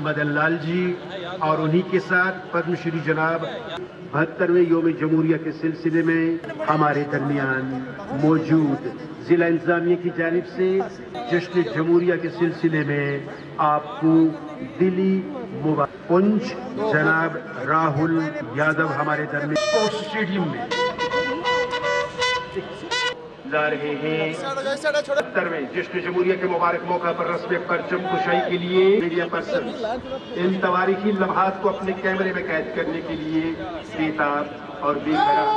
मदन लाल जी और उन्हीं के साथ पद्मश्री जनाब 72वें योम जमहूरिया के सिलसिले में हमारे दरमियान मौजूद जिला इंतजामिया की जानिब से जश्न जमहूरिया के सिलसिले में आपको दिली मुबारक। पुंछ जनाब राहुल यादव हमारे दरमियान स्पोर्ट्स स्टेडियम में जा रहे हैं। 72वें जश्न जमहूरिया के मुबारक मौका पर रस्म परचम कुशाई के लिए मीडिया पर्सन इन तवारीखी लम्हात को अपने कैमरे में कैद करने के लिए बेताब और बेकरार।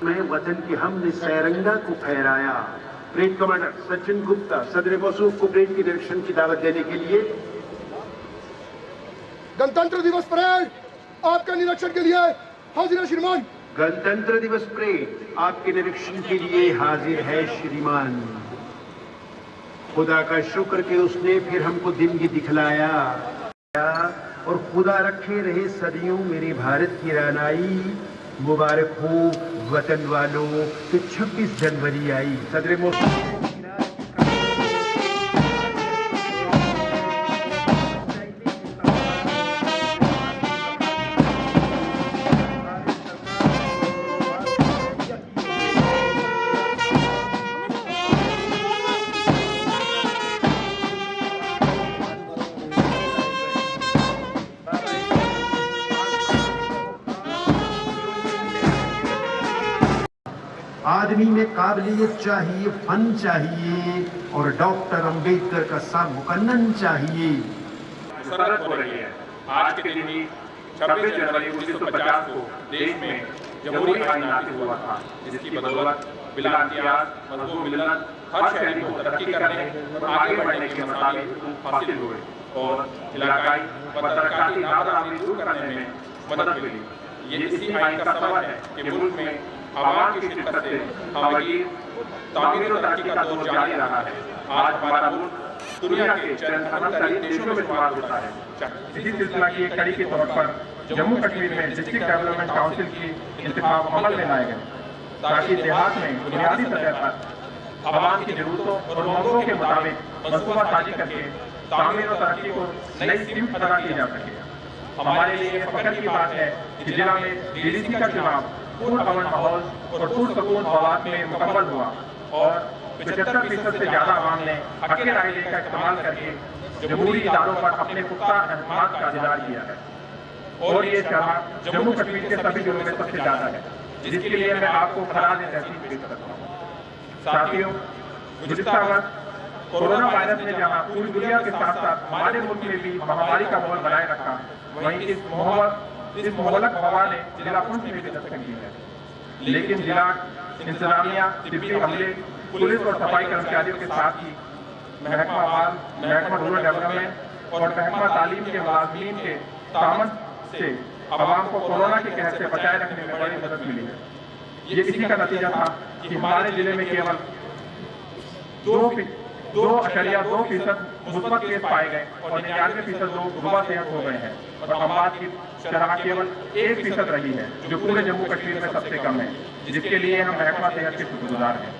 में वतन की हमने सैरंगा को फहराया। परेड कमांडर सचिन गुप्ता सदर मौसूफ को परेड की निरीक्षण की दावत देने के लिए। गणतंत्र दिवस परेड आपके निरीक्षण के लिए हाजिर है श्रीमान। गणतंत्र दिवस परेड आपके निरीक्षण के लिए हाजिर है श्रीमान। खुदा का शुक्र कि उसने फिर हमको दिन की दिखलाया और खुदा रखे रहे सदियों मेरे भारत की रानाई। मुबारक हो वतन वालों कि 26 जनवरी आई। सदर मौसूफ आदमी में काबिलियत चाहिए, फन चाहिए और डॉक्टर अंबेडकर का सा मुकन्नन चाहिए। मुसर्रत हो रही है। आज के दिन ही 26 जनवरी 1950 को देश में जमहूरी आईन नाफिज हुआ था, जिसकी बदौलत बिला इम्तियाज मजलूम मिल्लत हर शहरी को तरक्की करने और आगे बढ़ने के मसाले हासिल हुए और इलाकाई पत्रकारिता नादारी दूर करने में मदद मिली। ये इसी आईन का सबब है कि मुल्क में आवाम की शिरकत से हमारी तामीर और तरक्की का दौर जारी रहा है। आज हमारा मुल्क दुनिया के चंद अहम तरीन देशों में शुमार होता है। इसी सिलसिला की एक कड़ी के तौर पर जम्मू कश्मीर में डिस्ट्रिक्ट डेवलपमेंट काउंसिल की इंतखाब अमल में लाए गए, ताकि देहात में बुनियादी सतह पर आवाम की जरूरतों और मौकों के मुताबिक मनसूबा साजी करके तामीर और तरक्की को नई सिमत अदा की जा सके। हमारे लिए फख्र की बात है कि जिला में डीडीसी का चुनाव पुरअमन माहौल और पुरसकून हालात में मुकम्मल हुआ और 75% से ज्यादा आवाम ने हक़ राय का इस्तेमाल करके जमहूरी इदारों पर अपने पुख्ता एतमाद का इज़हार किया है और ये शरह जम्मू कश्मीर के सभी जिलों में सबसे ज्यादा है, जिसके लिए मैं आपको खराज तहसीन पेश करता हूँ। साथियों, गुज़िश्ता वर्ष कोरोना वायरस ने जहाँ पूरी दुनिया के साथ साथ हमारे मुल्क में भी महामारी का माहौल बनाए रखा, वहीं इस मोहलक हवा ने जिला पुंछ में भी दस्तक दी है। लेकिन जिला इंतजामिया, तिब्बी अमले, पुलिस और सफाई कर्मचारियों के साथ ही महकमा माल, महकमा रूरल डेवलपमेंट और महकमा तालीम के मुलाजमीन के तामन से आवाम को कोरोना के कहर से बचाए रखने में बड़ी मदद मिली है। ये इसी का नतीजा था कि हमारे जिले में केवल 2.2% मुस्बत केस पाए गए और 99% लोग रुबा सेहत हो गए हैं और अमवात की शरह केवल 1% रही है, जो पूरे जम्मू कश्मीर में सबसे कम है, जिसके लिए हम महकमा सेहत के शुक्रगुजार हैं।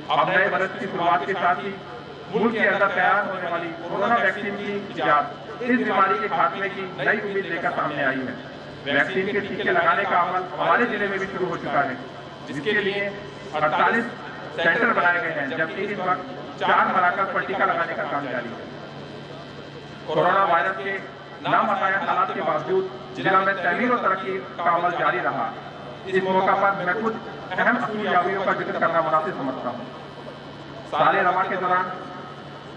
अब नए बरस की शुरुआत के साथ ही मुल्क के अंदर तैयार होने वाली कोरोना वैक्सीन की इजाद इस बीमारी के खात्मे की नई उम्मीद लेकर सामने आई है। वैक्सीन के टीके लगाने का अमल हमारे जिले में भी शुरू हो चुका है, जिसके लिए 48 सेंटर बनाए गए हैं, जबकि इस वक्त 4 मराकज पर टीका लगाने का काम जारी है। कोरोना वायरस के नामुतय्यन हालात के बावजूद जिला में तमीर और तरक्की का अमल जारी रहा। इस मौका पर मैं कुछ अहम असूलियाबियों का जिक्र करना मुनासिब समझता हूँ। साल रवा के दौरान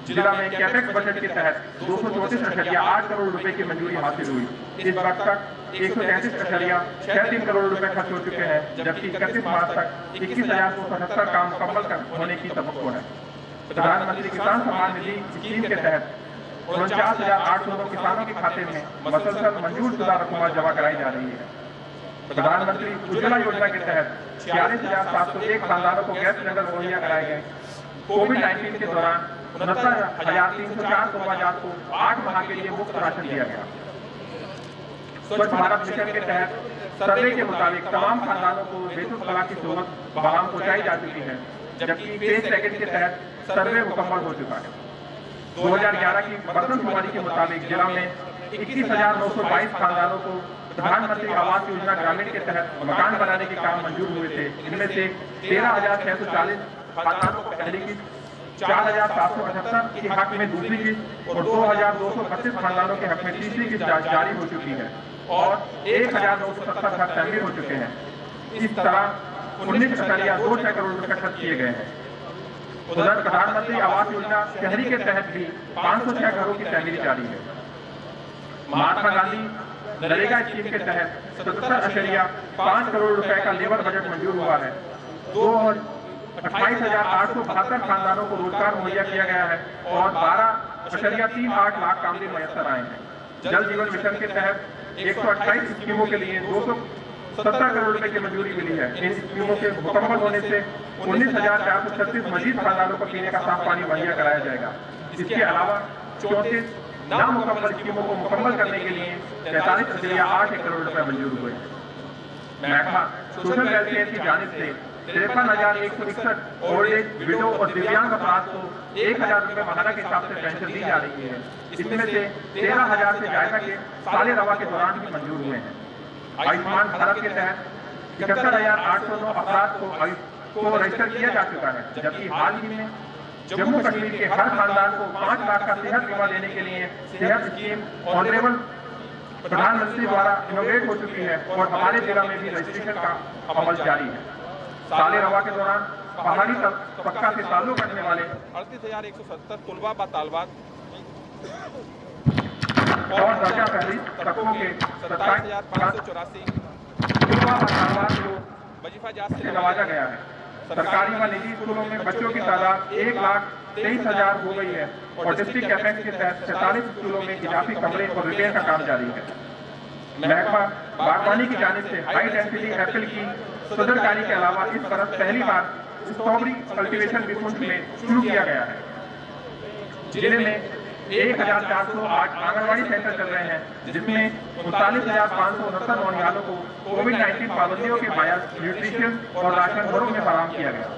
जिला में कैपेक्स बजट के तहत 234.8 करोड़ रुपए की मंजूरी हासिल हुई। इस वक्त तक 133.63 करोड़ रुपए खर्च हो चुके हैं, जबकि 31 मार्च तक 21,277 काम मुकम्मल होने की तवक्को है। प्रधानमंत्री किसान सम्मान निधि स्कीम के तहत 49,809 किसानों के खाते में मसलसल मंजूर शुदा रकम जमा कराई जा रही है। प्रधानमंत्री उज्ज्वला योजना के तहत 46,701 खानदानों को गैस सिलेंडर मुहैया कराए गए। कोविड-19 के दौरान 69,304 तोबाजात को 8 माह के लिए मुफ्त राशन दिया गया। स्वच्छ भारत मिशन के तहत सर्वे के मुताबिक तमाम खानदानों को बेतुल खला की सहूलत बहाल पहुंचाई जा चुकी है, जबकि फेज सेकंड के तहत सर्वे मुकम्मल हो चुका है। 2011 की मरदमशुमारी के मुताबिक जिला में 21,922 खानदानों को प्रधानमंत्री आवास योजना ग्रामीण के तहत मकान बनाने के काम मंजूर हुए थे। इनमें से 13,640 खानदानों को पहली किस्त, 4,778 के हक में दूसरी किस्त और 2,232 खानदानों के हक में तीसरी किस्त जारी हो चुकी है और 1,970 घर तमीर हो चुके हैं। इस तरह 19.26 करोड़ रुपए खर्च किए गए हैं। उधर प्रधानमंत्री आवास योजना शहरी के तहत भी 506 घरों की तमीरी जारी है। महात्मा गांधी नरेगा स्कीम के तहत 77.5 करोड़ रुपए का लेबर बजट मंजूर हुआ है। 28,872 खानदानों को रोजगार मुहैया किया गया है और 12.38 लाख कामगार मैसर आए हैं। जल जीवन मिशन के तहत 128 स्कीमों के लिए 217 करोड़ रुपए की मंजूरी मिली है। इन स्कीमों के मुकम्मल होने से 19,436 मजीद खानदानों को पीने का साफ पानी मुहैया कराया जाएगा। इसके अलावा 34 नामुकम्मल स्कीमों को मुकम्मल करने के लिए 43.8 करोड़ रुपए मंजूर हुए। महकमा सोशल वेलफेयर की जानिब से 53,161 ओल्ड एज, विडो और दिव्यांग अफराद को 1,000 रुपए माहाना के हिसाब से पेंशन दी जा रही है। इसमें से 13,000 से ज्यादा के साल रवा के दौरान भी मंजूर हुए हैं। आयुष्मान भारत के तहत 71,809 अफराद को रजिस्टर किया जा चुका है, जबकि हाल ही में जम्मू कश्मीर के हर खानदान को 5 लाख का सेहत बीमा देने के लिए सेहत स्कीम ऑनरेबल प्रधानमंत्री द्वारा इनोवेट हो चुकी है और हमारे जिला में भी रजिस्ट्रेशन का अमल जारी है। साल रवा के दौरान पहाड़ी तबका से ताल्लुक रखने वाले 38,170 तुलबा व तालबात और दर्जा पहली तबकों के 27,584 तुलबा व तालबात को वजीफा जात से नवाजा गया है। सरकारी व निजी स्कूलों में बच्चों की तादाद 1,23,000 हो गई है और डिस्ट्रिक्ट कैपेक्स के तहत 47 स्कूलों में इजाफी कमरे और रिपेयर का काम जारी है। महकमा बागवानी की जानिब से हाई डेंसिटी एप्पल की सदरकारी के अलावा इस बरस पहली बार स्ट्रॉबेरी कल्टीवेशन भी पुंछ में शुरू किया गया है। जिले में 1,408 आंगनबाड़ी सेंटर चल रहे हैं, जिसमें 39,569 नौनिहालों को कोविड-19 पाबंदियों के बायस न्यूट्रिशन और राशन घरों में फराहम किया गया।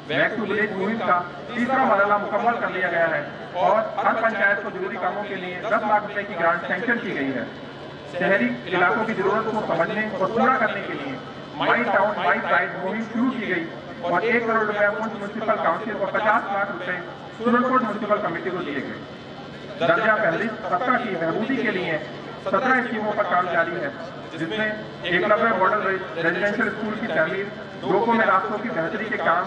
बैक टू विलेज मुहिम का तीसरा मरहला मुकम्मल कर लिया गया है और हर पंचायत को जरूरी कामों के लिए 10 लाख रुपए की ग्रांट सैंक्शन की गई है। शहरी इलाकों की जरूरत को समझने और पूरा करने के लिए माई टाउन माई प्राइड मुहिम शुरू की गई और 1 करोड़ रुपए म्युनिसिपल काउंसिल और 50 लाख रुपए सुरनकोट म्युनिसिपल कमेटी को दिए गए। दर्जा पहली तबका की बहबूदी के लिए 17 स्कीमों पर काम जारी है, जिसमें एकलव्य मॉडल रेजिडेंशियल स्कूल की तमीर, लोगों में रास्तों की बेहतरी के काम,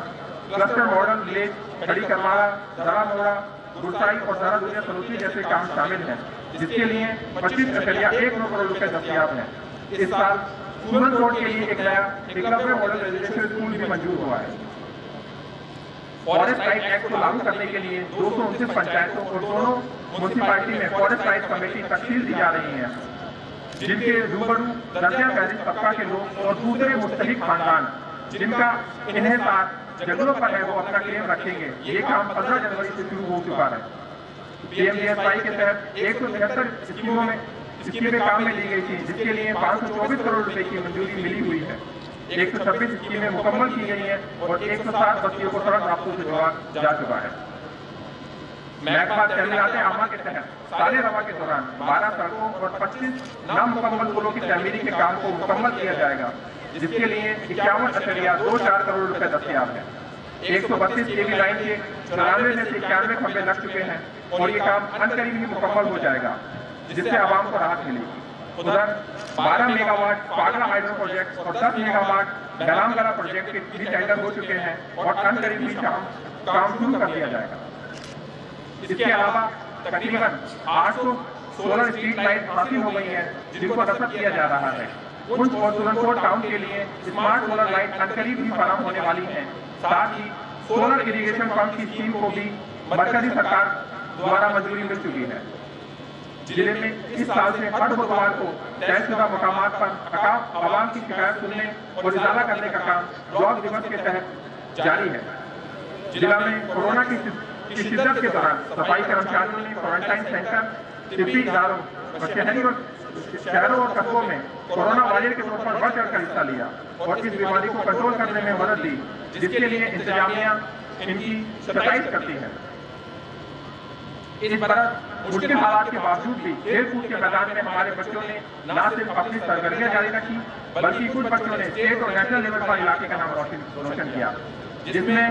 क्लस्टर मॉडल विलेज, खड़ी करवाड़ा, दरा मोड़ा, गुरसाई और दरा दुनिया सलूसी जैसे काम शामिल हैं, जिसके लिए 25.19 करोड़ रुपए दस्तियाब हैं। इस साल सुरनकोट के लिए एक नया एकलव्य मॉडल रेजिडेंशियल स्कूल भी मंजूर हुआ है। फॉरेस्ट राइट एक्ट को लागू करने के लिए 229 पंचायतों और दोनों म्युनिसिपैलिटी में फॉरेस्ट राइट कमेटी तश्कील दी जा रही है, जिनके रूबरू दर्जा पहली तबका के लोग और दूसरे मुस्तहिक खानदान जिनका इन्हिसार जंगलों पर है वो अपना क्लेम रखेंगे। ये काम 15 जनवरी से शुरू हो चुका है। पीएमजीएसवाई के तहत 173 स्कीमें काम में ली गई थी, जिसके लिए 524 करोड़ रुपए की मंजूरी मिली हुई है। 126 स्कीमें मुकम्मल की गई हैं और 160 बस्तियों को सड़क रास्तों से जोड़ा जा चुका है। महकमा तमीरात आमा के तहत साल रवा के दौरान 12 सड़कों और 25 नामुकम्मल पुलों की तमीरी के काम को मुकम्मल किया जाएगा, जिसके लिए 51.24 करोड़ रुपए दस्तियाब है। 132 केवी लाइन के 94 में से 91 खंभे लग चुके हैं और ये काम अनकरीब ही मुकम्मल हो जाएगा, जिससे आवाम को राहत मिलेगी। उधर 12 मेगावाट पागला हाइड्रो प्रोजेक्ट और 10 मेगावाट गलामगला प्रोजेक्ट के भी टेंडर हो चुके हैं और अनकरीब भी काम शुरू कर दिया जाएगा। इसके अलावा तकरीबन 800 सोलर स्ट्रीट लाइट हासिल हो गई है जिनको रसद किया जा रहा है। पुंछ और सुरनकोट टाउन के लिए स्मार्ट सोलर लाइट अनकरीब भी फराहम होने वाली है। साथ ही सोलर इरिगेशन पंप की स्कीम को भी मरकजी सरकार द्वारा मंजूरी मिल चुकी है। जिले में इस साल से हर बुधवार को तयशुदा मुकामात पर आवाम की शिकायत सुनने और इजाला करने का काम ब्लॉक दिवस के तहत जारी है। जिला में कोरोना की शिद्दत के दौरान सफाई कर्मचारियों ने क्वारंटाइन सेंटर, तिब्बी इदारों और शहरों और कस्बों में कोरोना वॉरियर के तौर पर बढ़ चढ़कर हिस्सा लिया और इस बीमारी को कंट्रोल करने में मदद दी, जिसके लिए इंतजामिया इनकी सताइश करती है। इस तरह मुश्किल हालात के बावजूद भी खेल कूद के मैदान में हमारे बच्चों ने न सिर्फ अपनी सरगर्मियां जारी रखी, बल्कि कुछ बच्चों ने स्टेट और नेशनल लेवल पर इलाके का नाम रोशन किया, जिसमें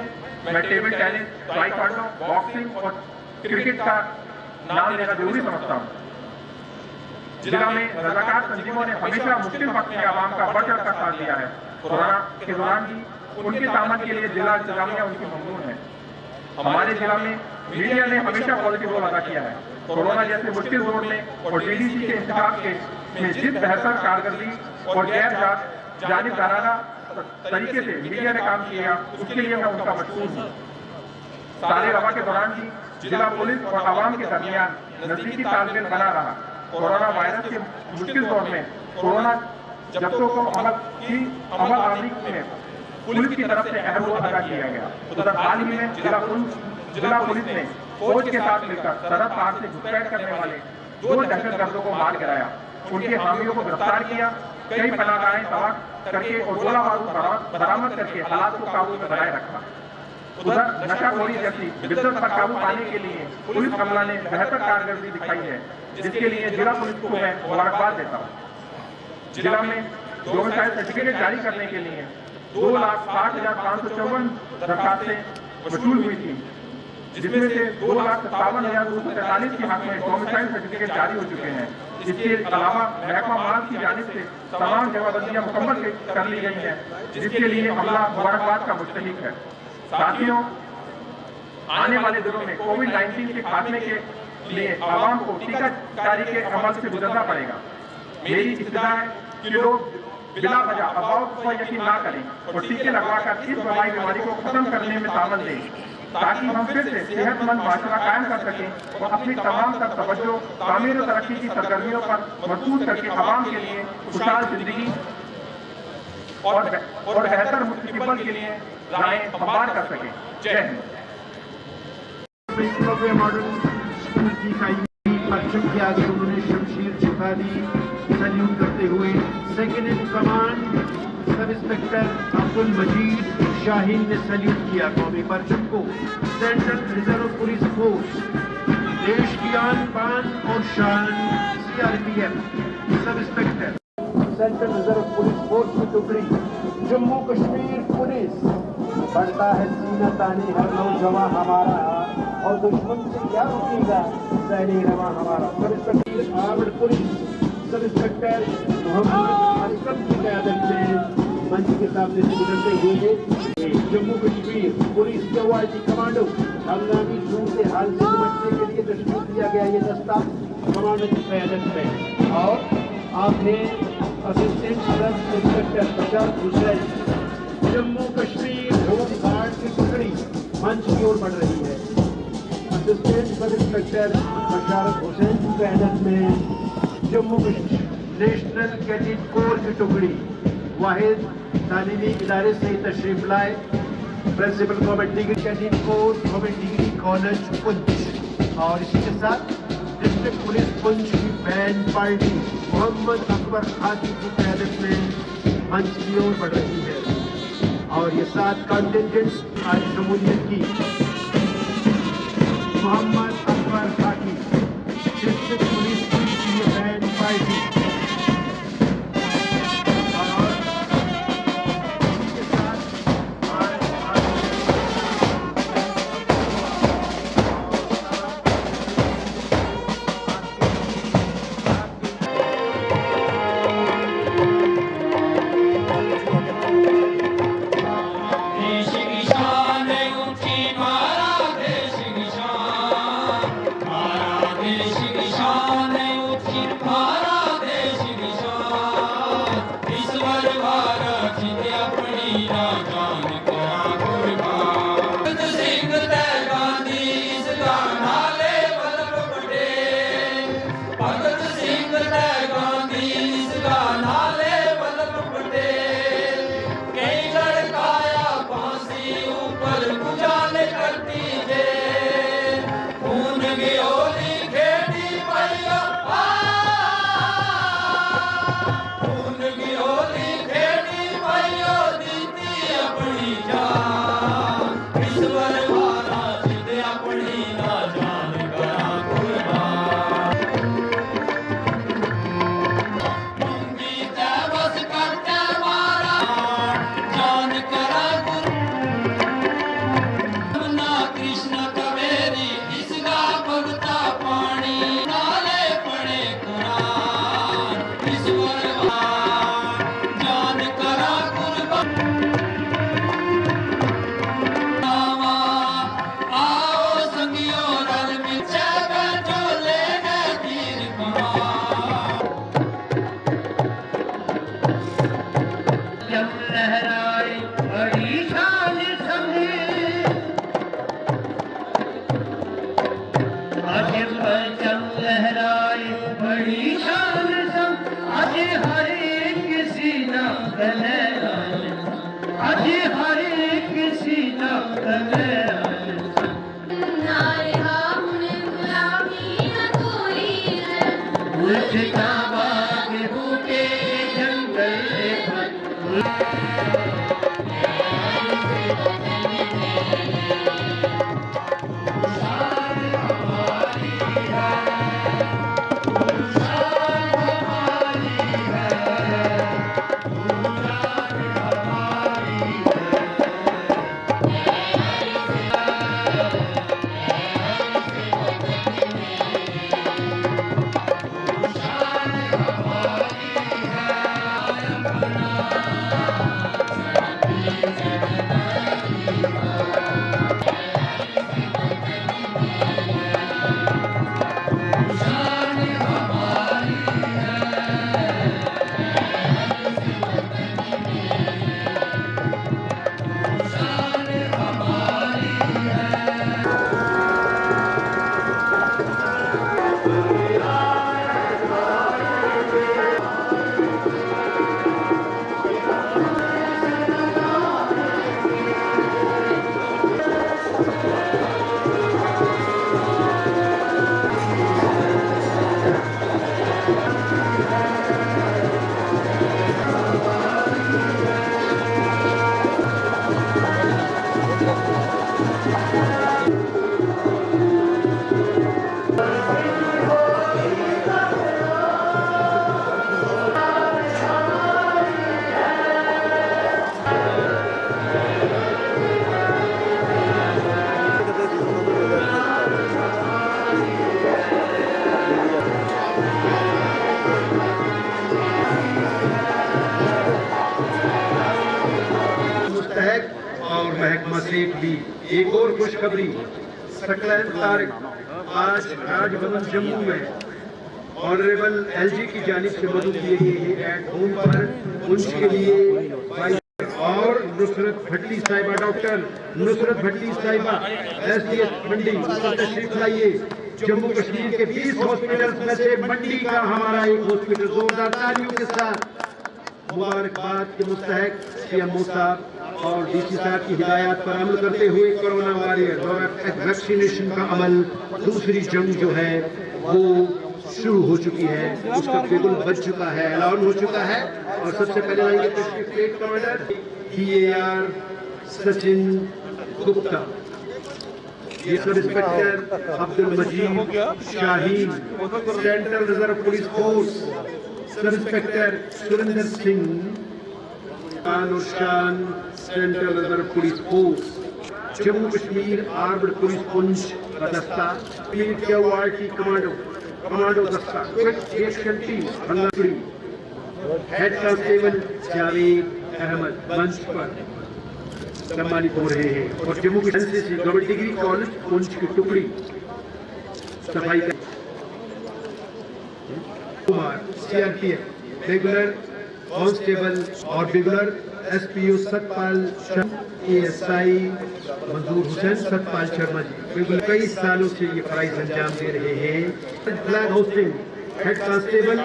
मैं टेबल टेनिस, ताइक्वांडो, बॉक्सिंग और क्रिकेट का नाम लेना जरूरी समझता हूँ। जिला में रजाकार तंजीमों ने हमेशा मुश्किल वक्त में आवाम का बढ़ चढ़ कर साथ दिया है। कोरोना के दौरान भी उनके सामान के लिए जिला इंतजामिया उनकी ममनून है। हमारे जिला में मीडिया ने हमेशा पॉजिटिव रोल अदा किया है। कोरोना जैसे मुश्किल दौर में और डीडीसी के इंतजाम में जिस बेहतर कारकर्दगी और गैर जानिबदाराना तरीके से मीडिया ने काम किया, उसके लिए मैं उनका मशहूर हूँ। साले रवा के दौरान भी जिला पुलिस और आवाम के दरमियान नजदीकी तालमेल बना रहा। कोरोना वायरस के मुश्किल दौर में कोरोना जब्तों को अमल आदमी में पुलिस की तरफ से अहम रोल अदा किया गया। उधर हाल ही में जिला पुलिस ने फौज के साथ मिलकर सरहद पार से घुसपैठ करने वाले 2 दहशतगर्दों को मार गिराया, उनके हामियों को गिरफ्तार किया, कई पनाहगाहें तबाह करके और गोला बारूद बरामद करके हालात को काबू में बनाए रखा। उधर नशाखोरी जैसी बिद्दत पर काबू पाने के लिए पुलिस अमला ने बेहतर कारकर्दगी दिखाई है, जिसके लिए जिला पुलिस को मैं मुबारकबाद देता हूँ। जिला में डोमिसाइल सर्टिफिकेट जारी करने के लिए 2,60,554 दरखास्तें वसूल हुई थी, जिसमें से 2,57,243 के हक में डोमिसाइल सर्टिफिकेट जारी हो चुके हैं। इसके अलावा महकमा माल की जानिब से तमाम जवाबंदियां मुकम्मल कर ली गई हैं, जिसके लिए अमला मुबारकबाद का मुस्तहिक है। साथियों, आने वाले दिनों में कोविड-19 के खात्मे के लिए आवाम को टीकाकारी के अमल से गुजरना पड़ेगा। मेरी इस्तदा है कि लोग बिला वजह अफवाहों पर यकीन ना करें और टीके लगवाकर इस वबाई बीमारी को खत्म करने में तामल दें, ताकि हम फिर से सेहतमंद माशरा कायम कर सकें और अपनी तमाम तर तवज्जो तामीर और तरक्की की सरगर्मियों पर मरकूज करके आवाम के लिए खुशहाल जिंदगी और बेहतर मुस्तकबिल के लिए राहें हमवार कर सकें। जय हिंद। मॉडल स्कूल की परचम के आगे उन्होंने शमशीर झुका दी। सैल्यूट करते हुए second in command sub inspector Abdul Majeed Shaheen ने सैल्यूट किया कौमी परचम को। सेंट्रल रिजर्व पुलिस फोर्स, देश की आन बान और शान, CRPF sub inspector central reserve police force की टुकड़ी जम्मू कश्मीर पुलिस। बढ़ता है सीना तानी हर नौजवान हमारा और दुश्मन से क्या रुकेगा सैनिक रवा हमारा। Sub inspector armed police sub inspector Mohammad Aslam की क़यादत में मंच के सामने से गुजरते हुए जम्मू कश्मीर पुलिस के वाइटी कमांडो हंगामी सूरत हाल से निपटने के लिए तशकील दिया गया ये दस्ता कमांडो की क़यादत में। और आपने असिस्टेंट सब इंस्पेक्टर बशारत हुसैन जम्मू कश्मीर होम गार्ड की टुकड़ी मंच की ओर बढ़ रही है। असिस्टेंट सब इंस्पेक्टर बशारत हुसैन की क़यादत में Jammu Kashmir national cadet corps की टुकड़ी वाहिद तालीमी इदारे से तशरीफ लाए। Principal government degree cadet corps government degree college Poonch. और इसी के साथ डिस्ट्रिक्ट पुलिस पुंछ की बैंड पार्टी मोहम्मद अकबर खाती की क़यादत में मंच की ओर बढ़ रही है। और ये 7 कॉन्टिंजेंट आज जमहूरियत की मोहम्मद अकबर खाती डिस्ट्रिक्ट पुलिस पुंछ की बैंड पार्टी देश की शान ऊंची हमारा देश की शान ईश्वर भारत जिते अपनी राजान करा कुर्बान भगत सिंह ते गांधी इसका नाले वल्लभ पटेल भगत सिंह ते गांधी इसका नाले वल्लभ पटेल कई लड़काया फांसी ऊपर गुजाले करती जे खून की होली खेड़ी मैया खून की होली खेड़ी मैया दीदी अपनी जान ईश्वर वाला जिद अपनी ना जान करा कुर्बान मुंगी ते बस करते मारा जान करा कुर्बान ना कृष्ण कवेरी इसका भगता पानी नाले पड़े कुरान ईश्वर जान करा कुर्बान आओ संगियो रल मिलके बैठो लेने तीर कमान जब लहराए बड़ी शान संगे आज परचम लहराए बड़ी शान संग आज हर एक सीना लहराए आज हर एक सीना लहराए नारे हमने गुलामी न कोई है उठता बाग बूटे जंगल और महकमा सेठ भी एक और खुशखबरी सकलैन तारिक आज राजभवन जम्मू में ऑनरेबल एलजी की जानिब से मदद किए गए हैं एट होम पर उनके लिए और नुसरत भट्टी साहिबा डॉक्टर नुसरत भट्टी साहिबा एसडीएस मंडी तशरीफ लाइए। जम्मू कश्मीर के 20 हॉस्पिटल में से मंडी का हमारा एक हॉस्पिटल जोरदार तालियों के साथ मुबारकबाद के मुस्तहक सीएमओ साहब और डीसी साहब की हिदायत पर अमल करते हुए कोरोना वॉरियर और वैक्सीनेशन का अमल दूसरी जंग जो है वो शुरू हो चुकी है, उसका बिल्कुल बच चुका है, ऐलान हो चुका है। और सबसे पहले आएंगे state commander DAR Sachin Gupta, ये sub inspector Abdul Majeed Shaheen, central reserve police force sub inspector Surendra Singh, शान central reserve police force, Jammu Kashmir armed police Poonch का दस्ता, PQRT कमांडो दस्ता, quick action team Bhangapuri, head constable Javed Ahmed मंच पर सम्मानित हो रहे हैं। और जम्मू की NCC government degree college Poonch की टुकड़ी सफाई कुमार CRPF रेगुलर कांस्टेबल और रेगुलर SPO सतपाल ASI मंजूर हुसैन सतपाल शर्मा जी रेगुलर कई सालों से ये प्राइज अंजाम दे रहे हैं। Flag hosting head constable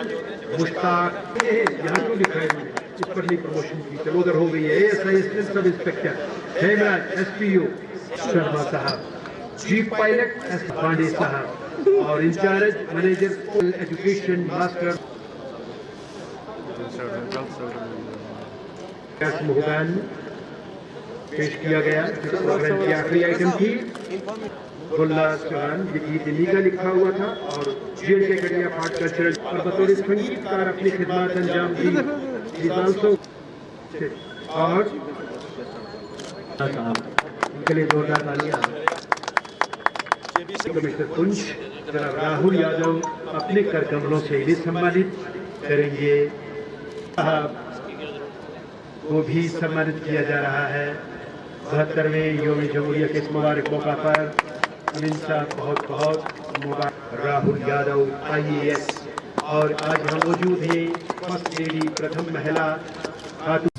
Mushtaq यहाँ क्यों लिखा है इस पर नहीं प्रमोशन की, चलो उधर हो गई है। ASI sub inspector Hemraj SPO Sharma साहब, चीफ पायलट S पांडे साहब और इंचार्ज मैनेजर एजुकेशन मास्टर मुहगान पेश किया गया। प्रोग्राम की आखिरी आइटम थी गुल्ला चौहान, ये दिल्ली का लिखा हुआ था और जेल के गड़िया फाट कल्चरल और बतौर संगीतकार अपनी खिदमत अंजाम दी और उनके लिए जोरदार तालियां। कमिश्नर पुंछ जनाब राहुल यादव अपने कर कमलों से इन्हें सम्मानित करेंगे। वो भी सम्मानित किया जा रहा है 72वें योम जमहूरिया के इस मुबारक मौका पर। इनका बहुत बहुत मुबारक। राहुल यादव IAS और आज हम मौजूद हैं फर्स्ट लेडी प्रथम महिला खातून